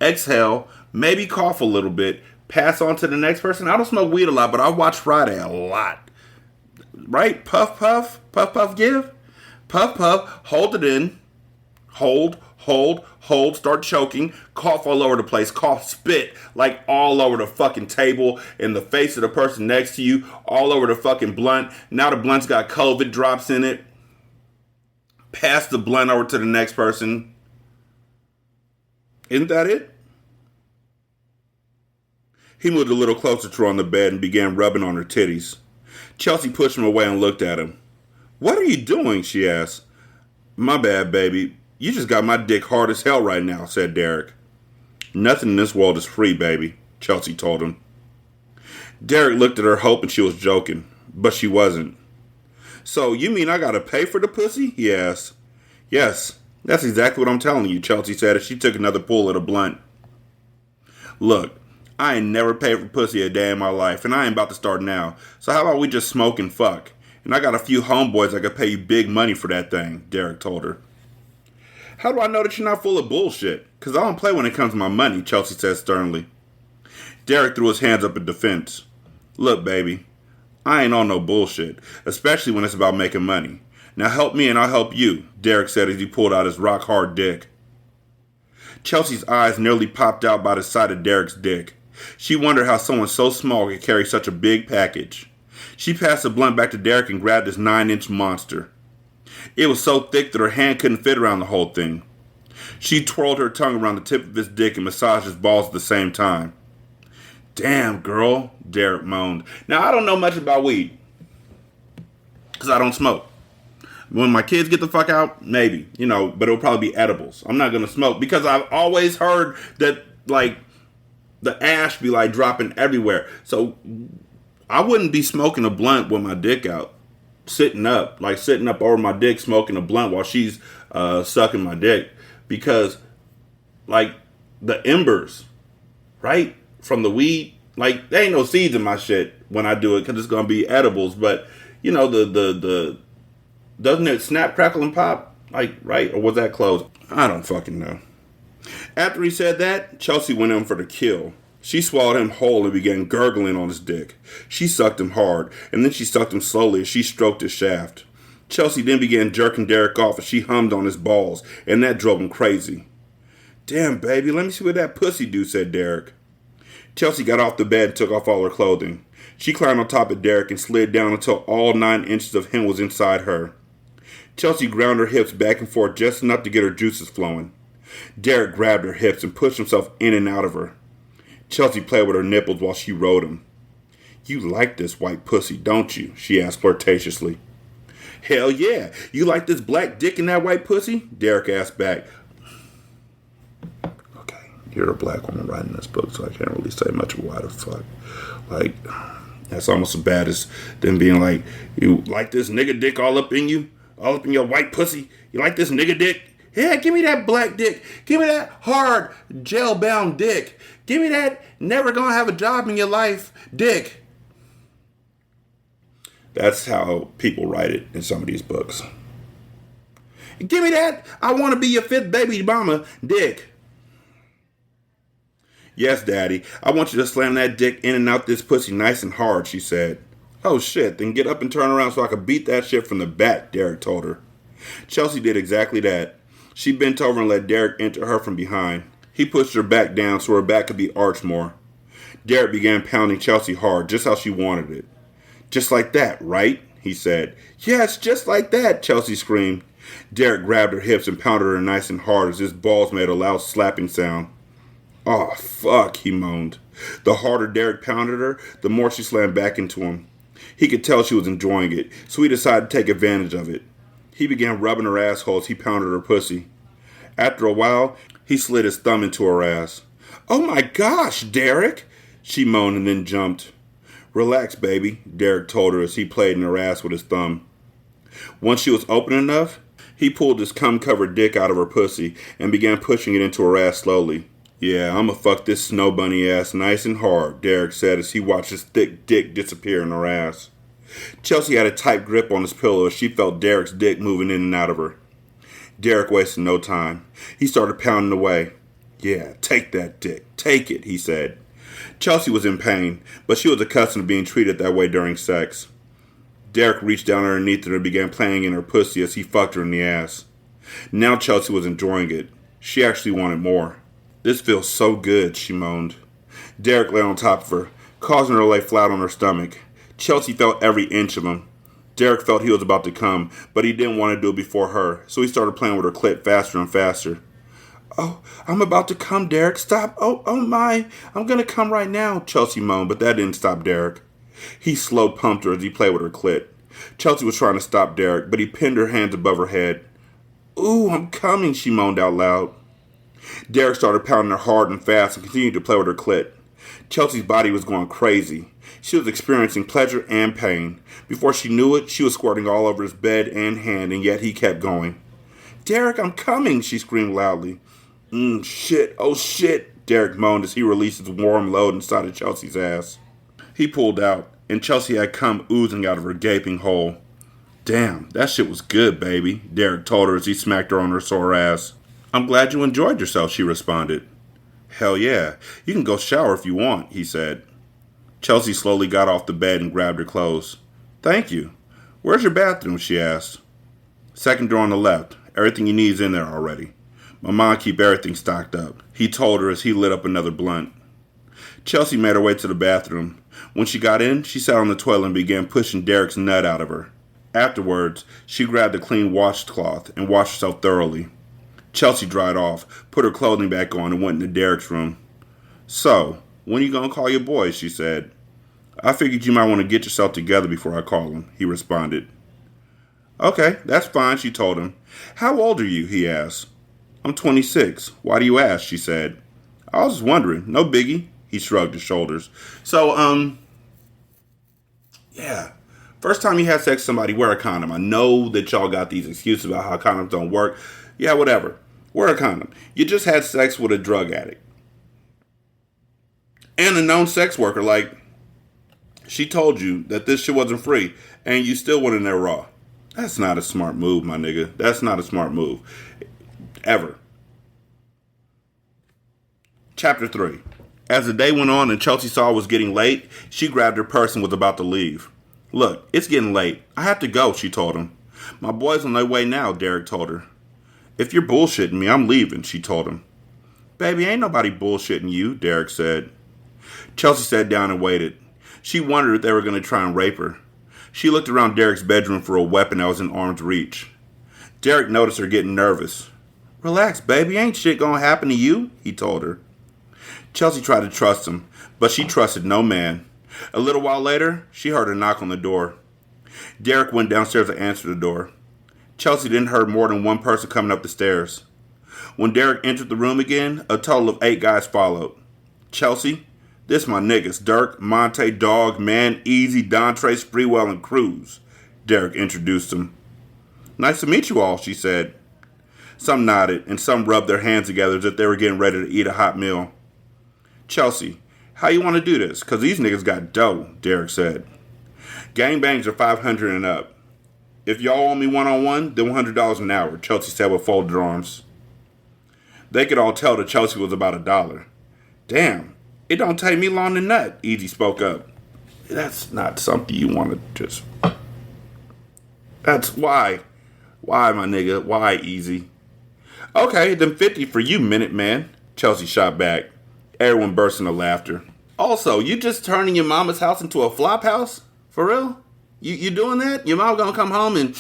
exhale, maybe cough a little bit, pass on to the next person. I don't smoke weed a lot, but I watch Friday a lot. Right? Puff, puff, puff, puff, give. Puff, puff, hold it in, hold, start choking, cough all over the place, cough, spit, like all over the fucking table, in the face of the person next to you, all over the fucking blunt. Now the blunt's got COVID drops in it. Pass the blunt over to the next person. Isn't that it? He moved a little closer to her on the bed and began rubbing on her titties. Chelsea pushed him away and looked at him. "What are you doing?" she asked. "My bad, baby. You just got my dick hard as hell right now," said Derek. "Nothing in this world is free, baby," Chelsea told him. Derek looked at her hoping she was joking, but she wasn't. "So, you mean I gotta pay for the pussy?" he asked. "Yes, that's exactly what I'm telling you," Chelsea said as she took another pull at a blunt. "Look, I ain't never paid for pussy a day in my life, and I ain't about to start now. So how about we just smoke and fuck? And I got a few homeboys that could pay you big money for that thing," Derek told her. "How do I know that you're not full of bullshit? Because I don't play when it comes to my money," Chelsea said sternly. Derek threw his hands up in defense. "Look, baby, I ain't on no bullshit, especially when it's about making money. Now help me and I'll help you," Derek said as he pulled out his rock-hard dick. Chelsea's eyes nearly popped out by the sight of Derek's dick. She wondered how someone so small could carry such a big package. She passed the blunt back to Derek and grabbed his 9-inch monster. It was so thick that her hand couldn't fit around the whole thing. She twirled her tongue around the tip of his dick and massaged his balls at the same time. "Damn, girl," Derek moaned. Now, I don't know much about weed, because I don't smoke. When my kids get the fuck out, maybe, but it'll probably be edibles. I'm not going to smoke, because I've always heard that, like, the ash be, like, dropping everywhere. So, I wouldn't be smoking a blunt with my dick out. Sitting up over my dick, smoking a blunt while she's sucking my dick, because like the embers, right, from the weed, like there ain't no seeds in my shit when I do it, because it's gonna be edibles. But the doesn't it snap, crackle, and pop, like, right? Or was that closed? I don't fucking know. After he said that, Chelsea went in for the kill. She swallowed him whole and began gurgling on his dick. She sucked him hard, and then she sucked him slowly as she stroked his shaft. Chelsea then began jerking Derek off as she hummed on his balls, and that drove him crazy. "Damn, baby, let me see what that pussy do," said Derek. Chelsea got off the bed and took off all her clothing. She climbed on top of Derek and slid down until all 9 inches of him was inside her. Chelsea ground her hips back and forth just enough to get her juices flowing. Derek grabbed her hips and pushed himself in and out of her. Chelsea played with her nipples while she rode him. "You like this white pussy, don't you?" she asked flirtatiously. "Hell yeah. You like this black dick in that white pussy?" Derek asked back. Okay, you're a black woman writing this book, so I can't really say much of why the fuck. Like, that's almost as bad as them being like, "You like this nigga dick all up in you? All up in your white pussy? You like this nigga dick? Yeah, give me that black dick. Give me that hard, jail-bound dick. Give me that never gonna have a job in your life dick." That's how people write it in some of these books. "Give me that I want to be your 5th baby mama dick." "Yes, Daddy. I want you to slam that dick in and out this pussy nice and hard," she said. "Oh, shit. Then get up and turn around so I can beat that shit from the back," Derek told her. Chelsea did exactly that. She bent over and let Derek enter her from behind. He pushed her back down so her back could be arched more. Derek began pounding Chelsea hard, just how she wanted it. "Just like that, right?" he said. "Yes, just like that," Chelsea screamed. Derek grabbed her hips and pounded her nice and hard as his balls made a loud slapping sound. "Oh, fuck," he moaned. The harder Derek pounded her, the more she slammed back into him. He could tell she was enjoying it, so he decided to take advantage of it. He began rubbing her asshole as he pounded her pussy. After a while, he slid his thumb into her ass. "Oh my gosh, Derek," she moaned and then jumped. "Relax, baby," Derek told her as he played in her ass with his thumb. Once she was open enough, he pulled his cum-covered dick out of her pussy and began pushing it into her ass slowly. Yeah, I'ma fuck this snow bunny ass nice and hard, Derek said as he watched his thick dick disappear in her ass. Chelsea had a tight grip on his pillow as she felt Derek's dick moving in and out of her. Derek wasted no time. He started pounding away. Yeah, take that dick. Take it, he said. Chelsea was in pain, but she was accustomed to being treated that way during sex. Derek reached down underneath her and began playing in her pussy as he fucked her in the ass. Now Chelsea was enjoying it. She actually wanted more. This feels so good, she moaned. Derek lay on top of her, causing her to lay flat on her stomach. Chelsea felt every inch of him. Derek felt he was about to come, but he didn't want to do it before her, so he started playing with her clit faster and faster. Oh, I'm about to come, Derek. Stop. Oh my. I'm going to come right now, Chelsea moaned, but that didn't stop Derek. He slow pumped her as he played with her clit. Chelsea was trying to stop Derek, but he pinned her hands above her head. Ooh, I'm coming, she moaned out loud. Derek started pounding her hard and fast and continued to play with her clit. Chelsea's body was going crazy. She was experiencing pleasure and pain. Before she knew it, she was squirting all over his bed and hand, and yet he kept going. Derek, I'm coming, she screamed loudly. Shit, oh shit, Derek moaned as he released his warm load inside of Chelsea's ass. He pulled out, and Chelsea had cum oozing out of her gaping hole. Damn, that shit was good, baby, Derek told her as he smacked her on her sore ass. I'm glad you enjoyed yourself, she responded. Hell yeah, you can go shower if you want, he said. Chelsea slowly got off the bed and grabbed her clothes. Thank you. Where's your bathroom, she asked. Second door on the left. Everything you need is in there already. My mom keep everything stocked up, he told her as he lit up another blunt. Chelsea made her way to the bathroom. When she got in, she sat on the toilet and began pushing Derek's nut out of her. Afterwards, she grabbed a clean washcloth and washed herself thoroughly. Chelsea dried off, put her clothing back on, and went into Derek's room. So, when are you going to call your boys, she said. I figured you might want to get yourself together before I call them, he responded. Okay, that's fine, she told him. How old are you, he asked. I'm 26. Why do you ask, she said. I was just wondering. No biggie. He shrugged his shoulders. So, yeah. First time you had sex with somebody, wear a condom. I know that y'all got these excuses about how condoms don't work. Yeah, whatever. Wear a condom. You just had sex with a drug addict. And a known sex worker. Like, she told you that this shit wasn't free, and you still went in there raw. That's not a smart move, my nigga. That's not a smart move. Ever. Chapter 3. As the day went on and Chelsea saw it was getting late, she grabbed her purse and was about to leave. Look, it's getting late. I have to go, she told him. My boy's on their way now, Derek told her. If you're bullshitting me, I'm leaving, she told him. Baby, ain't nobody bullshitting you, Derek said. Chelsea sat down and waited. She wondered if they were going to try and rape her. She looked around Derek's bedroom for a weapon that was in arm's reach. Derek noticed her getting nervous. Relax, baby, ain't shit gonna happen to you, he told her. Chelsea tried to trust him, but she trusted no man. A little while later, she heard a knock on the door. Derek went downstairs to answer the door. Chelsea then heard more than one person coming up the stairs. When Derek entered the room again, a total of 8 guys followed. Chelsea, this my niggas, Dirk, Monte, Dog, Man, Easy, Dontre, Spreewell, and Cruz. Derek introduced them. Nice to meet you all, she said. Some nodded, and some rubbed their hands together as if they were getting ready to eat a hot meal. Chelsea, how you want to do this? Because these niggas got dough, Derek said. Gangbangs are $500 and up. If y'all owe me one-on-one, then $100 an hour, Chelsea said with folded arms. They could all tell that Chelsea was about $1. Damn, it don't take me long to nut, Easy spoke up. That's not something you want to just... That's why. Why, my nigga? Why, Easy? Okay, then 50 for you, Minute Man, Chelsea shot back. Everyone burst into laughter. Also, you just turning your mama's house into a flop house? For real? You doing that? Your mom gonna come home and...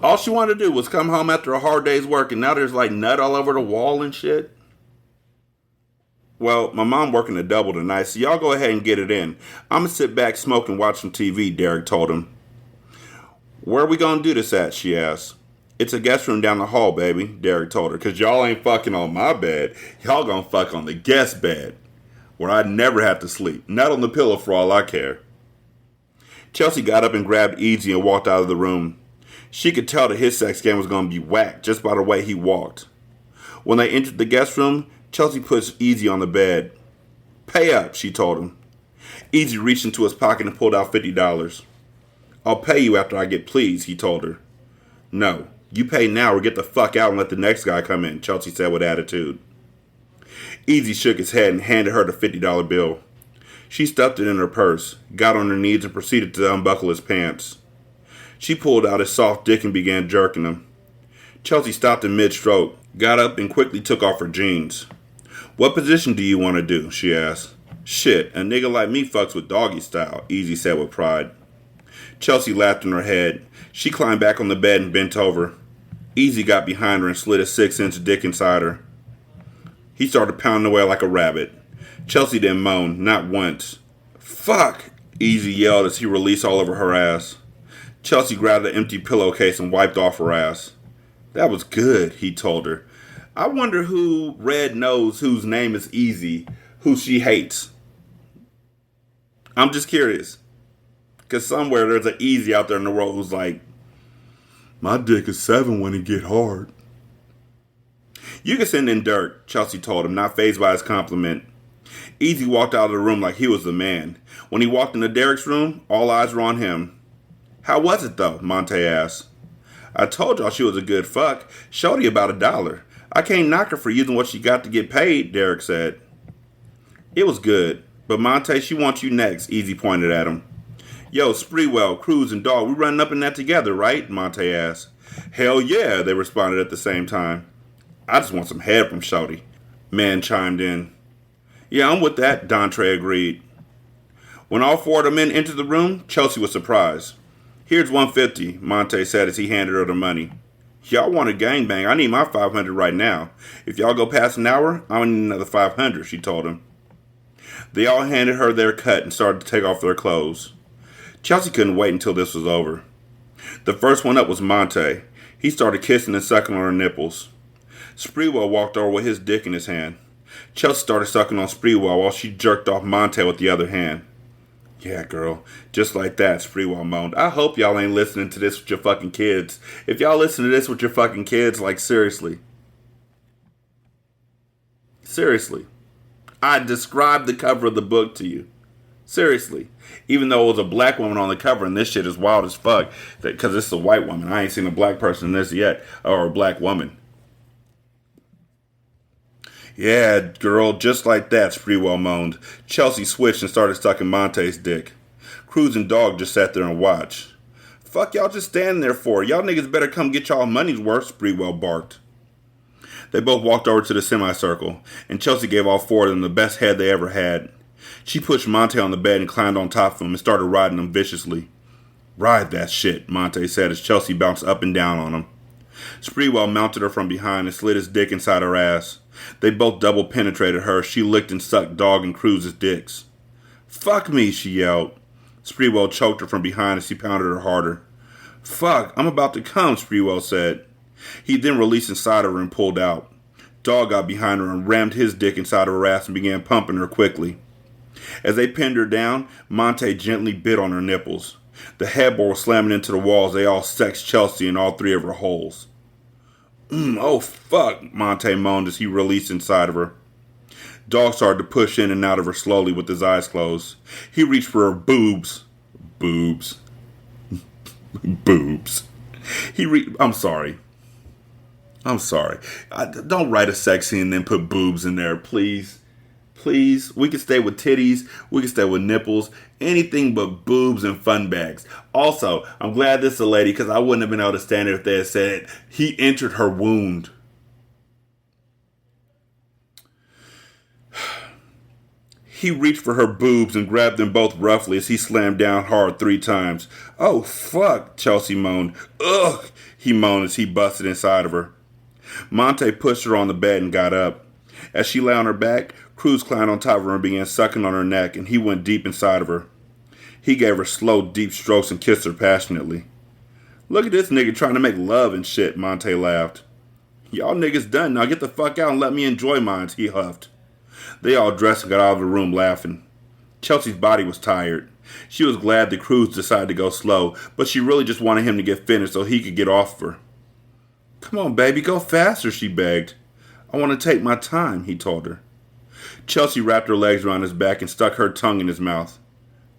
All she wanted to do was come home after a hard day's work, and now there's like nut all over the wall and shit? Well, my mom working a double tonight, so y'all go ahead and get it in. I'm gonna sit back, smoke, and watch some TV, Derek told him. Where are we gonna do this at, she asked. It's a guest room down the hall, baby, Derek told her, because y'all ain't fucking on my bed. Y'all gonna fuck on the guest bed, where I never have to sleep. Not on the pillow for all I care. Chelsea got up and grabbed Easy and walked out of the room. She could tell that his sex game was going to be whacked just by the way he walked. When they entered the guest room, Chelsea puts Easy on the bed. Pay up, she told him. Easy reached into his pocket and pulled out $50. I'll pay you after I get pleased, he told her. No, you pay now or get the fuck out and let the next guy come in, Chelsea said with attitude. Easy shook his head and handed her the $50 bill. She stuffed it in her purse, got on her knees and proceeded to unbuckle his pants. She pulled out his soft dick and began jerking him. Chelsea stopped in mid-stroke, got up and quickly took off her jeans. What position do you want to do? She asked. Shit, a nigga like me fucks with doggy style, Easy said with pride. Chelsea laughed in her head. She climbed back on the bed and bent over. Easy got behind her and slid a 6-inch dick inside her. He started pounding away like a rabbit. Chelsea didn't moan, not once. Fuck! Easy yelled as he released all over her ass. Chelsea grabbed an empty pillowcase and wiped off her ass. That was good, he told her. I wonder who Red knows whose name is Easy, who she hates. I'm just curious. Because somewhere there's an Easy out there in the world who's like, my dick is 7 when it get hard. You can send in dirt, Chelsea told him, not fazed by his compliment. Easy walked out of the room like he was the man. When he walked into Derek's room, all eyes were on him. How was it, though? Monte asked. I told y'all she was a good fuck. Shorty about $1. I can't knock her for using what she got to get paid, Derek said. It was good, but Monte, she wants you next, Easy pointed at him. Yo, Spreewell, Cruz, and Dog, we running up in that together, right? Monte asked. Hell yeah, they responded at the same time. I just want some head from Shorty. Man chimed in. Yeah, I'm with that, Dontre agreed. When all 4 of the men entered the room, Chelsea was surprised. Here's $150, Monte said as he handed her the money. Y'all want a gangbang, I need my $500 right now. If y'all go past an hour, I'm gonna need another $500, she told him. They all handed her their cut and started to take off their clothes. Chelsea couldn't wait until this was over. The first one up was Monte. He started kissing and sucking on her nipples. Spreewell walked over with his dick in his hand. Chelsea started sucking on Spreewell while she jerked off Monte with the other hand. Yeah, girl. Just like that, Spreewell moaned. I hope y'all ain't listening to this with your fucking kids. If y'all listen to this with your fucking kids, like, seriously. Seriously. I described the cover of the book to you. Seriously. Even though it was a black woman on the cover, and this shit is wild as fuck, because this is a white woman. I ain't seen a black person in this yet, or a black woman. Yeah, girl, just like that, Spreewell moaned. Chelsea switched and started sucking Monte's dick. Cruz and Dog just sat there and watched. Fuck y'all just standing there for? Y'all niggas better come get y'all money's worth, Spreewell barked. They both walked over to the semicircle, and Chelsea gave all 4 of them the best head they ever had. She pushed Monte on the bed and climbed on top of him and started riding him viciously. Ride that shit, Monte said as Chelsea bounced up and down on him. Spreewell mounted her from behind and slid his dick inside her ass. They both double penetrated her. She licked and sucked Dog and Cruz's dicks. Fuck me, she yelled. Spreewell choked her from behind as he pounded her harder. Fuck, I'm about to come, Spreewell said. He then released inside of her and pulled out. Dog got behind her and rammed his dick inside of her ass and began pumping her quickly. As they pinned her down, Monte gently bit on her nipples. The headboard was slamming into the walls. They all sexed Chelsea in all 3 of her holes. Oh fuck, Monte moaned as he released inside of her. Dog started to push in and out of her slowly with his eyes closed. He reached for her boobs. Boobs. Boobs. I'm sorry. Don't write a sex scene and then put boobs in there, please. Please. We can stay with titties. We can stay with nipples. Anything but boobs and fun bags. Also, I'm glad this is a lady because I wouldn't have been able to stand it if they had said he entered her wound. He reached for her boobs and grabbed them both roughly as he slammed down hard 3 times. Oh, fuck, Chelsea moaned. Ugh, he moaned as he busted inside of her. Monte pushed her on the bed and got up. As she lay on her back, Cruz climbed on top of her and began sucking on her neck, and he went deep inside of her. He gave her slow, deep strokes and kissed her passionately. Look at this nigga trying to make love and shit, Monte laughed. Y'all niggas done, now get the fuck out and let me enjoy mine, he huffed. They all dressed and got out of the room laughing. Chelsea's body was tired. She was glad that Cruz decided to go slow, but she really just wanted him to get finished so he could get off of her. Come on, baby, go faster, she begged. I want to take my time, he told her. Chelsea wrapped her legs around his back and stuck her tongue in his mouth.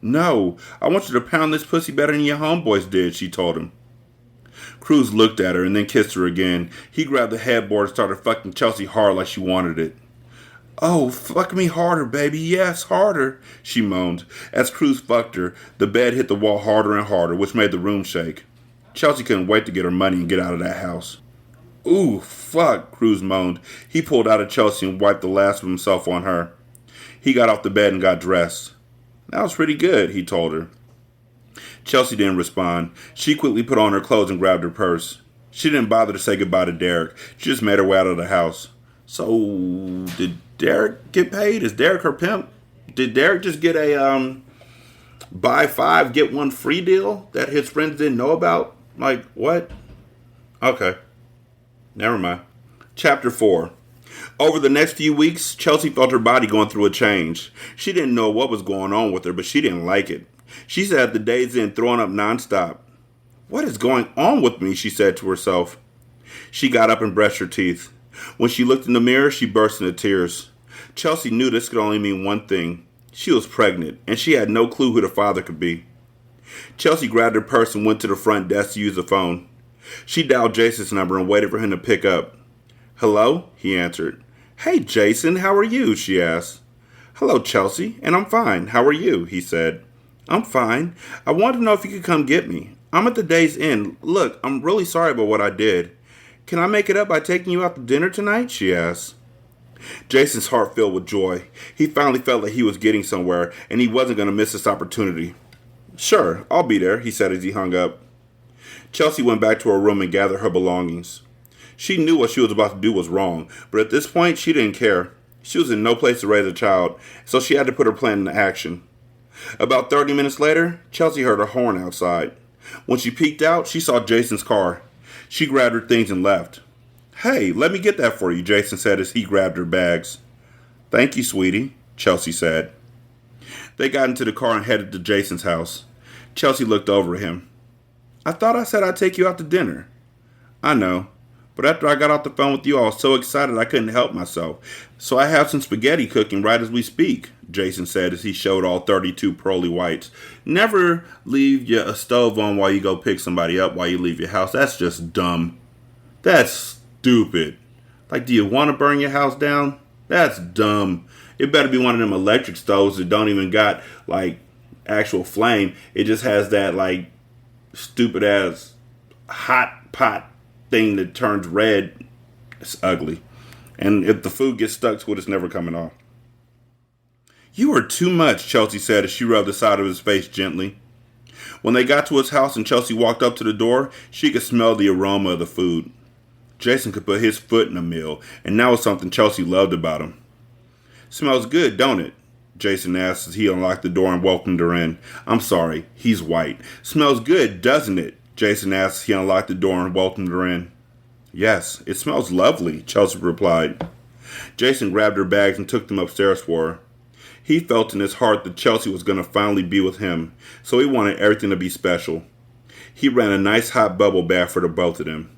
No, I want you to pound this pussy better than your homeboys did, she told him. Cruz looked at her and then kissed her again. He grabbed the headboard and started fucking Chelsea hard like she wanted it. Oh, fuck me harder, baby. Yes, harder, she moaned. As Cruz fucked her, the bed hit the wall harder and harder, which made the room shake. Chelsea couldn't wait to get her money and get out of that house. Ooh, fuck, Cruz moaned. He pulled out of Chelsea and wiped the last of himself on her. He got off the bed and got dressed. That was pretty good, he told her. Chelsea didn't respond. She quickly put on her clothes and grabbed her purse. She didn't bother to say goodbye to Derek. She just made her way out of the house. So, did Derek get paid? Is Derek her pimp? Did Derek just get a buy 5, get 1 free deal that his friends didn't know about? Like, what? Okay. Never mind. Chapter 4. Over the next few weeks, Chelsea felt her body going through a change. She didn't know what was going on with her, but she didn't like it. She sat at the days in throwing up nonstop. What is going on with me? She said to herself. She got up and brushed her teeth. When she looked in the mirror, she burst into tears. Chelsea knew this could only mean one thing. She was pregnant, and she had no clue who the father could be. Chelsea grabbed her purse and went to the front desk to use the phone. She dialed Jason's number and waited for him to pick up. Hello? He answered. Hey, Jason, how are you? She asked. Hello, Chelsea, and I'm fine. How are you? He said. I'm fine. I wanted to know if you could come get me. I'm at the day's end. Look, I'm really sorry about what I did. Can I make it up by taking you out to dinner tonight? She asked. Jason's heart filled with joy. He finally felt like he was getting somewhere, and he wasn't going to miss this opportunity. Sure, I'll be there, he said as he hung up. Chelsea went back to her room and gathered her belongings. She knew what she was about to do was wrong, but at this point, she didn't care. She was in no place to raise a child, so she had to put her plan into action. About 30 minutes later, Chelsea heard a horn outside. When she peeked out, she saw Jason's car. She grabbed her things and left. Hey, let me get that for you, Jason said as he grabbed her bags. Thank you, sweetie, Chelsea said. They got into the car and headed to Jason's house. Chelsea looked over at him. I thought I said I'd take you out to dinner. I know, but after I got off the phone with you, I was so excited I couldn't help myself. So I have some spaghetti cooking right as we speak, Jason said as he showed all 32 pearly whites. Never leave your stove on while you go pick somebody up while you leave your house. That's just dumb. That's stupid. Like, do you want to burn your house down? That's dumb. It better be one of them electric stoves that don't even got, like, actual flame. It just has that, like, stupid ass hot pot thing that turns red. It's ugly. And if the food gets stuck to it, it's never coming off. You are too much, Chelsea said as she rubbed the side of his face gently. When they got to his house and Chelsea walked up to the door, she could smell the aroma of the food. Jason could put his foot in a meal, and that was something Chelsea loved about him. Smells good, don't it? Jason asked as he unlocked the door and welcomed her in. I'm sorry, he's white. Smells good, doesn't it? Jason asked as he unlocked the door and welcomed her in. Yes, it smells lovely, Chelsea replied. Jason grabbed her bags and took them upstairs for her. He felt in his heart that Chelsea was going to finally be with him, so he wanted everything to be special. He ran a nice hot bubble bath for the both of them.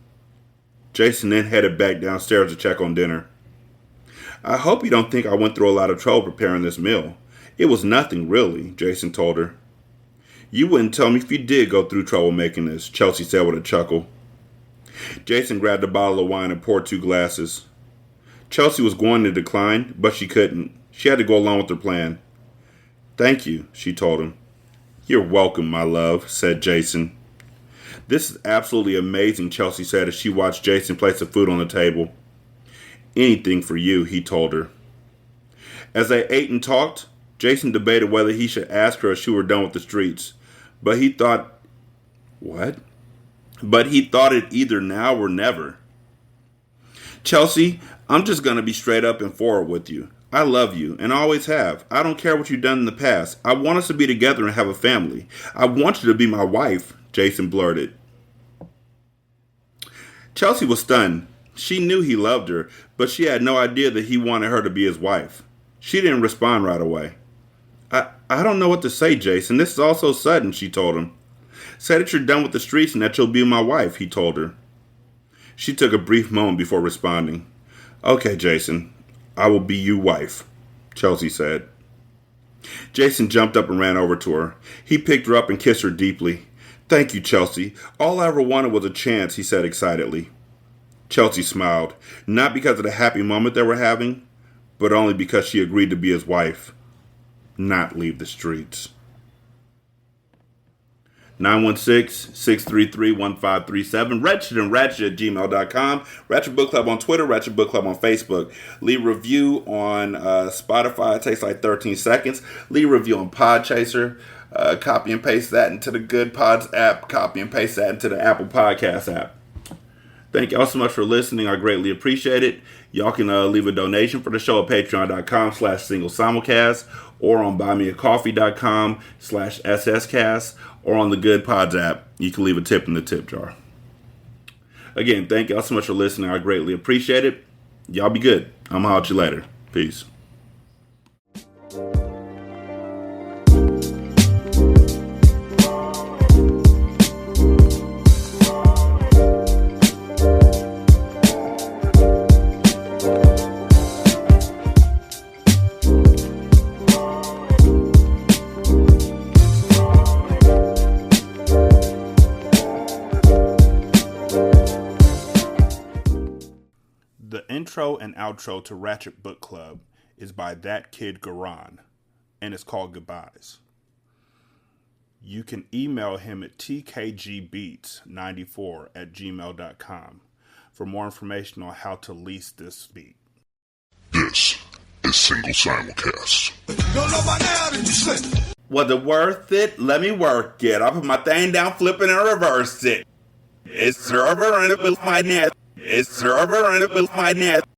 Jason then headed back downstairs to check on dinner. I hope you don't think I went through a lot of trouble preparing this meal. It was nothing, really, Jason told her. You wouldn't tell me if you did go through trouble making this, Chelsea said with a chuckle. Jason grabbed a bottle of wine and poured 2 glasses. Chelsea was going to decline, but she couldn't. She had to go along with her plan. Thank you, she told him. You're welcome, my love, said Jason. This is absolutely amazing, Chelsea said as she watched Jason place the food on the table. Anything for you, he told her. As they ate and talked, Jason debated whether he should ask her if she were done with the streets. But he thought it either now or never. Chelsea, I'm just going to be straight up and forward with you. I love you, and always have. I don't care what you've done in the past. I want us to be together and have a family. I want you to be my wife, Jason blurted. Chelsea was stunned. She knew he loved her, but she had no idea that he wanted her to be his wife. She didn't respond right away. I don't know what to say, Jason. This is all so sudden, she told him. Say that you're done with the streets and that you'll be my wife, he told her. She took a brief moment before responding. Okay, Jason, I will be your wife, Chelsea said. Jason jumped up and ran over to her. He picked her up and kissed her deeply. Thank you, Chelsea. All I ever wanted was a chance, he said excitedly. Chelsea smiled, not because of the happy moment they were having, but only because she agreed to be his wife, not leave the streets. 916-633-1537. Ratchet and Ratchet at gmail.com. Ratchet Book Club on Twitter. Ratchet Book Club on Facebook. Leave a review on Spotify. It takes like 13 seconds. Leave a review on Podchaser. Copy and paste that into the Good Pods app. Copy and paste that into the Apple Podcast app. Thank y'all so much for listening. I greatly appreciate it. Y'all can leave a donation for the show at patreon.com/singlesimulcast or on buymeacoffee.com/sscast or on the Good Pods app. You can leave a tip in the tip jar. Again, thank y'all so much for listening. I greatly appreciate it. Y'all be good. I'm going to holler at you later. Peace. The intro and outro to Ratchet Book Club is by That Kid Garan, and it's called Goodbyes. You can email him at tkgbeats94@gmail.com for more information on how to lease this beat. This is Single Simulcast. Was it worth it? Let me work it. I put my thing down, flip it, and reverse it. It's server and it was my net. It's server and it was my net.